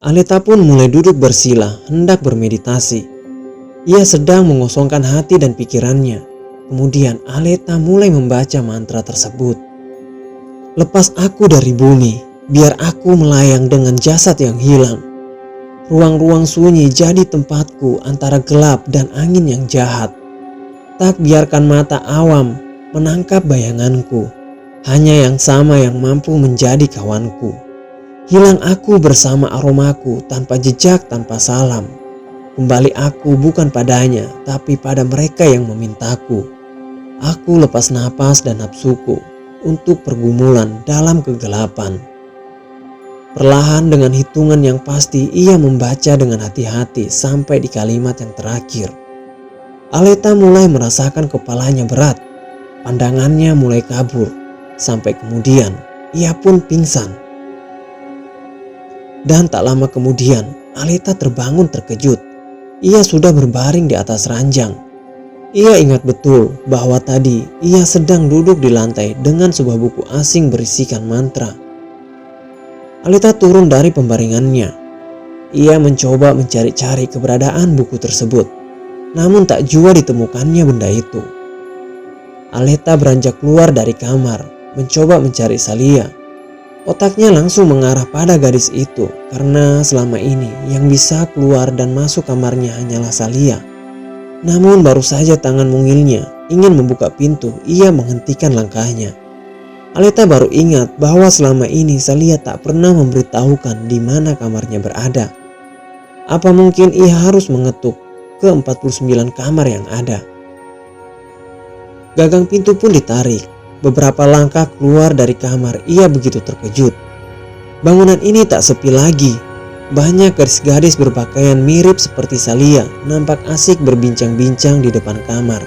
Aleta pun mulai duduk bersila hendak bermeditasi. Ia sedang mengosongkan hati dan pikirannya. Kemudian Aleta mulai membaca mantra tersebut. Lepas aku dari bumi, biar aku melayang dengan jasad yang hilang. Ruang-ruang sunyi jadi tempatku antara gelap dan angin yang jahat. Tak biarkan mata awam menangkap bayanganku. Hanya yang sama yang mampu menjadi kawanku. Hilang aku bersama aromaku tanpa jejak, tanpa salam. Kembali aku bukan padanya, tapi pada mereka yang memintaku. Aku lepas napas dan nafsuku untuk pergumulan dalam kegelapan. Perlahan dengan hitungan yang pasti ia membaca dengan hati-hati sampai di kalimat yang terakhir. Aleta mulai merasakan kepalanya berat. Pandangannya mulai kabur. Sampai kemudian ia pun pingsan. Dan tak lama kemudian Aleta terbangun terkejut. Ia sudah berbaring di atas ranjang. Ia ingat betul bahwa tadi ia sedang duduk di lantai dengan sebuah buku asing berisikan mantra. Aleta turun dari pembaringannya. Ia mencoba mencari-cari keberadaan buku tersebut. Namun tak jua ditemukannya benda itu. Aleta beranjak keluar dari kamar, mencoba mencari Salia. Otaknya langsung mengarah pada gadis itu, karena selama ini yang bisa keluar dan masuk kamarnya hanyalah Salia. Namun baru saja tangan mungilnya ingin membuka pintu, ia menghentikan langkahnya. Aleta baru ingat bahwa selama ini Salia tak pernah memberitahukan di mana kamarnya berada. Apa mungkin ia harus mengetuk ke 49 kamar yang ada? Gagang pintu pun ditarik. Beberapa langkah keluar dari kamar, ia begitu terkejut. Bangunan ini tak sepi lagi. Banyak gadis-gadis berpakaian mirip seperti Salia nampak asik berbincang-bincang di depan kamar.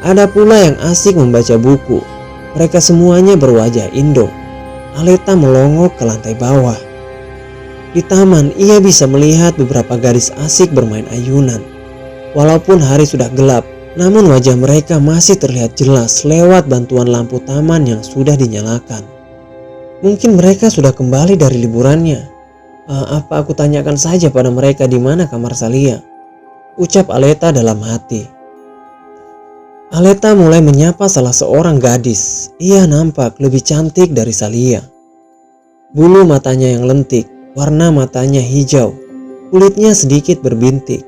Ada pula yang asik membaca buku. Mereka semuanya berwajah Indo. Aleta melongok ke lantai bawah. Di taman ia bisa melihat beberapa gadis asik bermain ayunan. Walaupun hari sudah gelap, namun wajah mereka masih terlihat jelas lewat bantuan lampu taman yang sudah dinyalakan. Mungkin mereka sudah kembali dari liburannya. Apa aku tanyakan saja pada mereka di mana kamar Salia? Ucap Aleta dalam hati. Aleta mulai menyapa salah seorang gadis. Ia nampak lebih cantik dari Salia. Bulu matanya yang lentik, warna matanya hijau, kulitnya sedikit berbintik,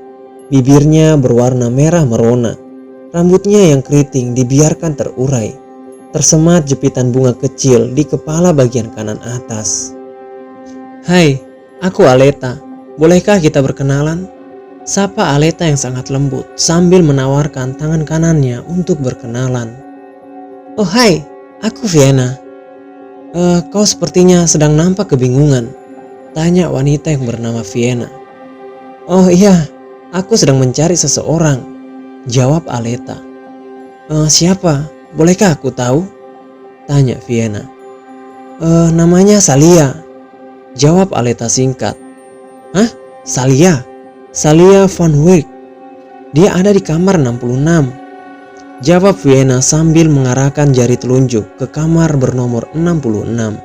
bibirnya berwarna merah merona, rambutnya yang keriting dibiarkan terurai, tersemat jepitan bunga kecil di kepala bagian kanan atas. Hai, aku Aleta. Bolehkah kita berkenalan? Sapa Aleta yang sangat lembut sambil menawarkan tangan kanannya untuk berkenalan. Oh hai, aku Vienna. Kau sepertinya sedang nampak kebingungan, tanya wanita yang bernama Vienna. Oh iya, aku sedang mencari seseorang, jawab Aleta. Siapa? Bolehkah aku tahu? Tanya Vienna. Namanya Salia, jawab Aleta singkat. Hah? Salia? Salia van Wyk. Dia ada di kamar 66, jawab Vienna sambil mengarahkan jari telunjuk ke kamar bernomor 66.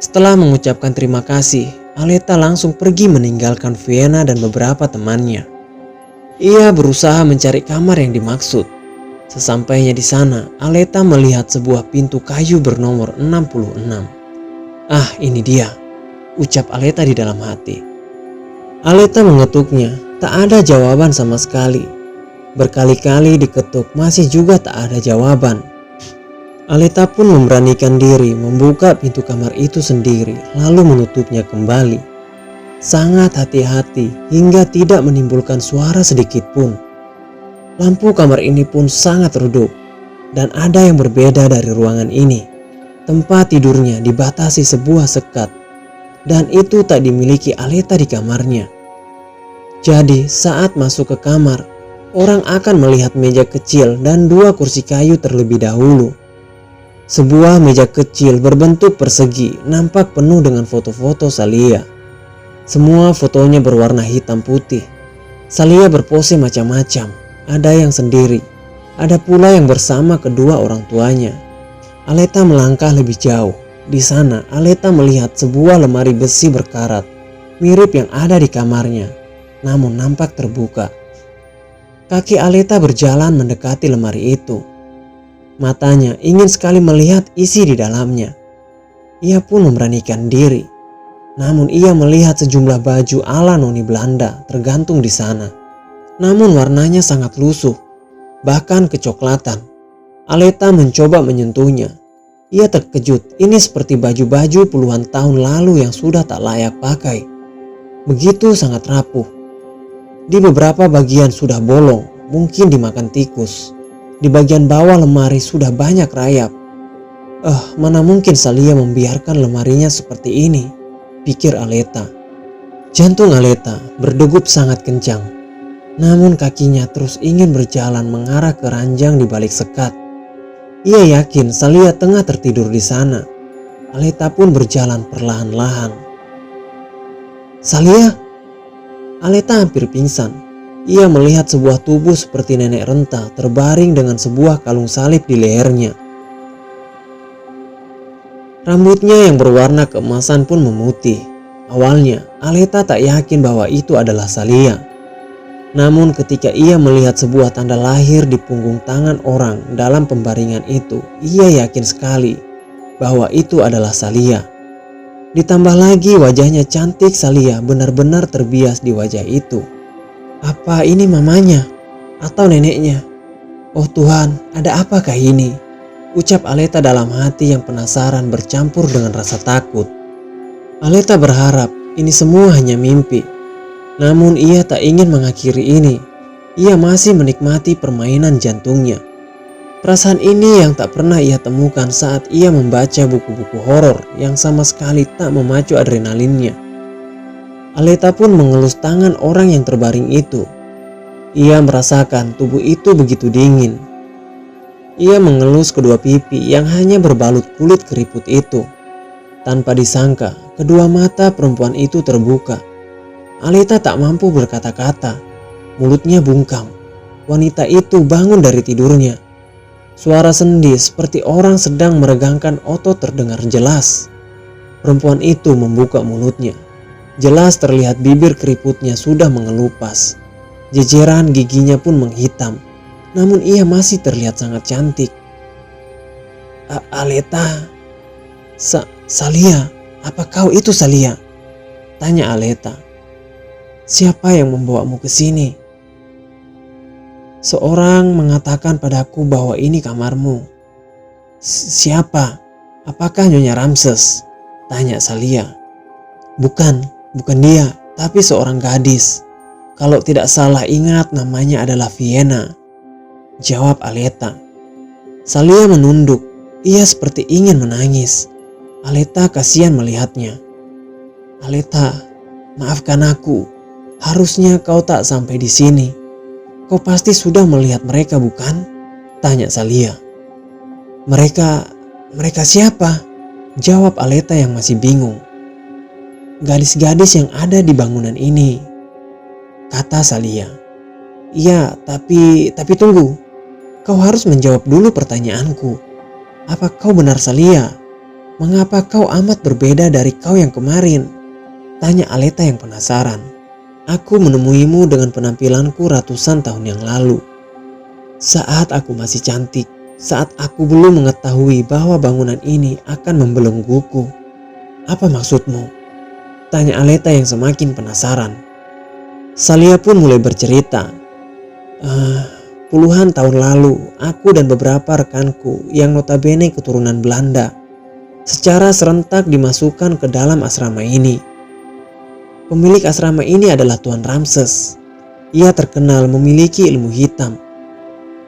Setelah mengucapkan terima kasih, Aleta langsung pergi meninggalkan Vienna dan beberapa temannya. Ia berusaha mencari kamar yang dimaksud. Sesampainya di sana, Aleta melihat sebuah pintu kayu bernomor 66. Ah, ini dia, ucap Aleta di dalam hati. Aleta mengetuknya, tak ada jawaban sama sekali. Berkali-kali diketuk, masih juga tak ada jawaban. Aleta pun memberanikan diri membuka pintu kamar itu sendiri, lalu menutupnya kembali. Sangat hati-hati hingga tidak menimbulkan suara sedikit pun. Lampu kamar ini pun sangat redup, dan ada yang berbeda dari ruangan ini. Tempat tidurnya dibatasi sebuah sekat, dan itu tak dimiliki Aleta di kamarnya. Jadi saat masuk ke kamar, orang akan melihat meja kecil dan 2 kursi kayu terlebih dahulu. Sebuah meja kecil berbentuk persegi nampak penuh dengan foto-foto Salia. Semua fotonya berwarna hitam putih. Salia berpose macam-macam, ada yang sendiri, ada pula yang bersama kedua orang tuanya. Aleta melangkah lebih jauh. Di sana Aleta melihat sebuah lemari besi berkarat. mirip yang ada di kamarnya, namun nampak terbuka. Kaki Aleta berjalan mendekati lemari itu. Matanya ingin sekali melihat isi di dalamnya. Ia pun memberanikan diri. Namun ia melihat sejumlah baju ala noni Belanda tergantung di sana. Namun warnanya sangat lusuh, bahkan kecoklatan. Aleta mencoba menyentuhnya. Ia terkejut, ini seperti baju-baju puluhan tahun lalu yang sudah tak layak pakai. Begitu sangat rapuh. Di beberapa bagian sudah bolong, mungkin dimakan tikus. Di bagian bawah lemari sudah banyak rayap. Mana mungkin Salia membiarkan lemarinya seperti ini, pikir Aleta. Jantung Aleta berdegup sangat kencang. Namun kakinya terus ingin berjalan mengarah ke ranjang di balik sekat. Ia yakin Salia tengah tertidur di sana. Aleta pun berjalan perlahan-lahan. Salia? Aleta hampir pingsan. Ia melihat sebuah tubuh seperti nenek renta terbaring dengan sebuah kalung salib di lehernya. Rambutnya yang berwarna keemasan pun memutih. Awalnya, Aleta tak yakin bahwa itu adalah Salia. Namun ketika ia melihat sebuah tanda lahir di punggung tangan orang dalam pembaringan itu, ia yakin sekali bahwa itu adalah Salia. Ditambah lagi wajahnya cantik, Salia benar-benar terbias di wajah itu. Apa ini mamanya? Atau neneknya? Oh Tuhan, ada apakah ini? Ucap Aleta dalam hati yang penasaran bercampur dengan rasa takut. Aleta berharap ini semua hanya mimpi. Namun ia tak ingin mengakhiri ini. Ia masih menikmati permainan jantungnya. Perasaan ini yang tak pernah ia temukan saat ia membaca buku-buku horor yang sama sekali tak memacu adrenalinnya. Aleta pun mengelus tangan orang yang terbaring itu. Ia merasakan tubuh itu begitu dingin. Ia mengelus kedua pipi yang hanya berbalut kulit keriput itu. Tanpa disangka, kedua mata perempuan itu terbuka. Aleta tak mampu berkata-kata. Mulutnya bungkam. Wanita itu bangun dari tidurnya. Suara sendi seperti orang sedang meregangkan otot terdengar jelas. Perempuan itu membuka mulutnya. Jelas terlihat bibir keriputnya sudah mengelupas. Jejeran giginya pun menghitam. Namun ia masih terlihat sangat cantik. Aleta. Salia, apa kau itu Salia? Tanya Aleta. Siapa yang membawamu ke sini? Seorang mengatakan padaku bahwa ini kamarmu. Siapa? Apakah Nyonya Ramses? Tanya Salia. Bukan dia, tapi seorang gadis. Kalau tidak salah ingat namanya adalah Vienna. Jawab Aleta. Salia menunduk. Ia seperti ingin menangis. Aleta kasihan melihatnya. Aleta, maafkan aku. Harusnya kau tak sampai di sini. Kau pasti sudah melihat mereka bukan? Tanya Salia. Mereka siapa? Jawab Aleta yang masih bingung. Gadis-gadis yang ada di bangunan ini, kata Salia. Iya, tapi tunggu. Kau harus menjawab dulu pertanyaanku. Apa kau benar Salia? Mengapa kau amat berbeda dari kau yang kemarin? Tanya Aleta yang penasaran. Aku menemuimu dengan penampilanku ratusan tahun yang lalu. Saat aku masih cantik, saat aku belum mengetahui bahwa bangunan ini akan membelengguku. Apa maksudmu? Tanya Aleta yang semakin penasaran. Salia pun mulai bercerita. Puluhan tahun lalu, aku dan beberapa rekanku yang notabene keturunan Belanda secara serentak dimasukkan ke dalam asrama ini. Pemilik asrama ini adalah Tuan Ramses. Ia terkenal memiliki ilmu hitam.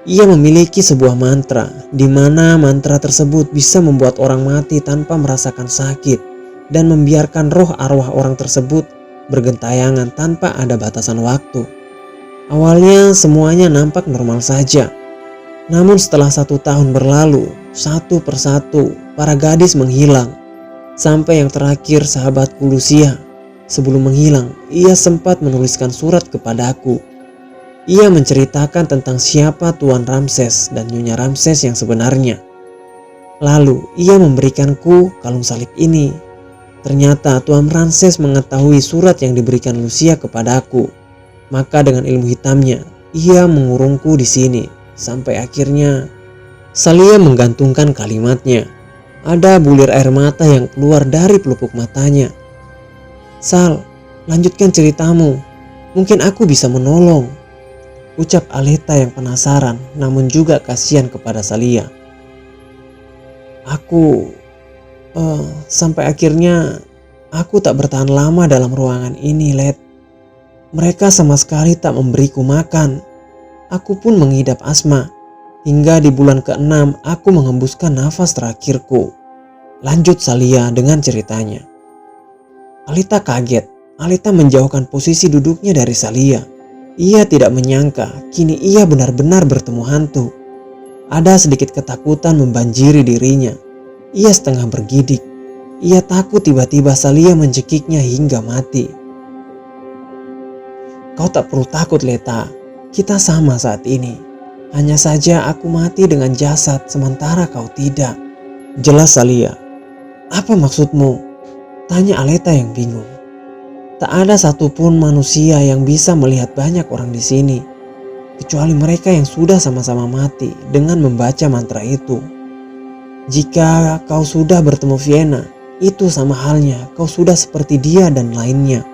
Ia memiliki sebuah mantra, di mana mantra tersebut bisa membuat orang mati tanpa merasakan sakit dan membiarkan roh arwah orang tersebut bergentayangan tanpa ada batasan waktu. Awalnya semuanya nampak normal saja. Namun setelah 1 tahun berlalu, satu persatu para gadis menghilang. Sampai yang terakhir sahabatku Lucia. Sebelum menghilang, ia sempat menuliskan surat kepadaku. Ia menceritakan tentang siapa Tuan Ramses dan Nyonya Ramses yang sebenarnya. Lalu ia memberikanku kalung salib ini. Ternyata Tuan Ramses mengetahui surat yang diberikan Lucia kepadaku. Maka dengan ilmu hitamnya, ia mengurungku di sini. Sampai akhirnya Salia menggantungkan kalimatnya. Ada bulir air mata yang keluar dari pelupuk matanya. "Sal, lanjutkan ceritamu. Mungkin aku bisa menolong," ucap Aleta yang penasaran namun juga kasihan kepada Salia. Sampai akhirnya aku tak bertahan lama dalam ruangan ini, Let. Mereka sama sekali tak memberiku makan. Aku pun mengidap asma. Hingga di bulan ke-6 aku menghembuskan nafas terakhirku. Lanjut Salia dengan ceritanya. Aleta kaget. Aleta menjauhkan posisi duduknya dari Salia. Ia tidak menyangka kini ia benar-benar bertemu hantu. Ada sedikit ketakutan membanjiri dirinya. Ia setengah bergidik. Ia takut tiba-tiba Salia mencekiknya hingga mati. "Kau tak perlu takut, Leta. Kita sama saat ini. Hanya saja aku mati dengan jasad sementara kau tidak," jelas Salia. "Apa maksudmu?" tanya Aleta yang bingung. "Tak ada satupun manusia yang bisa melihat banyak orang di sini, kecuali mereka yang sudah sama-sama mati dengan membaca mantra itu. Jika kau sudah bertemu Vienna, itu sama halnya kau sudah seperti dia dan lainnya.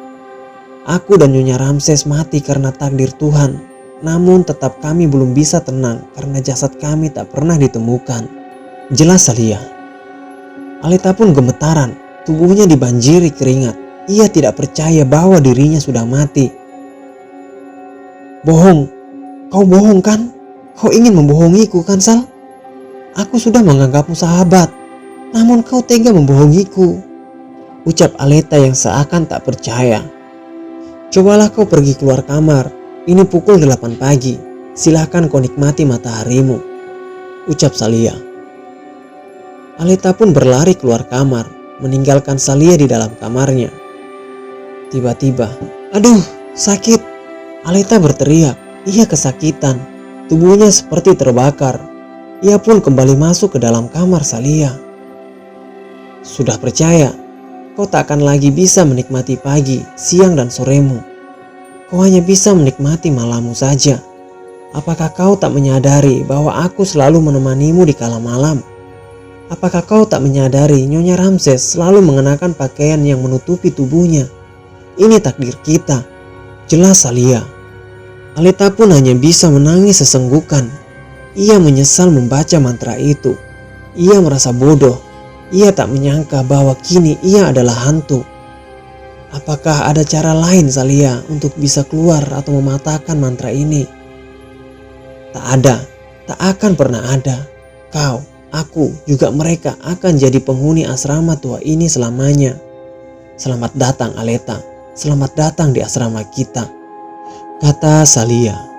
Aku dan Nyonya Ramses mati karena takdir Tuhan, namun tetap kami belum bisa tenang karena jasad kami tak pernah ditemukan," jelas Salia. Aleta pun gemetaran, tubuhnya dibanjiri keringat. Ia tidak percaya bahwa dirinya sudah mati. "Bohong, kau bohong kan? Kau ingin membohongiku kan, Sal? Aku sudah menganggapmu sahabat, namun kau tega membohongiku," ucap Aleta yang seakan tak percaya. "Cobalah kau pergi keluar kamar. Ini pukul 8 pagi. Silahkan kau nikmati mataharimu," ucap Salia. Aleta pun berlari keluar kamar, meninggalkan Salia di dalam kamarnya. Tiba-tiba, "Aduh, sakit!" Aleta berteriak. Ia kesakitan. Tubuhnya seperti terbakar. Ia pun kembali masuk ke dalam kamar Salia. "Sudah percaya, kau tak akan lagi bisa menikmati pagi, siang dan soremu. Kau hanya bisa menikmati malammu saja. Apakah kau tak menyadari bahwa aku selalu menemanimu di kala malam? Apakah kau tak menyadari Nyonya Ramses selalu mengenakan pakaian yang menutupi tubuhnya? Ini takdir kita," jelas Salia. Aleta pun hanya bisa menangis sesenggukan. Ia menyesal membaca mantra itu. Ia merasa bodoh. Ia tak menyangka bahwa kini ia adalah hantu. Apakah ada cara lain Salia untuk bisa keluar atau mematahkan mantra ini? Tak ada. Tak akan pernah ada. Kau, aku, juga mereka akan jadi penghuni asrama tua ini selamanya. Selamat datang Aleta. Selamat datang di asrama kita, kata Salia.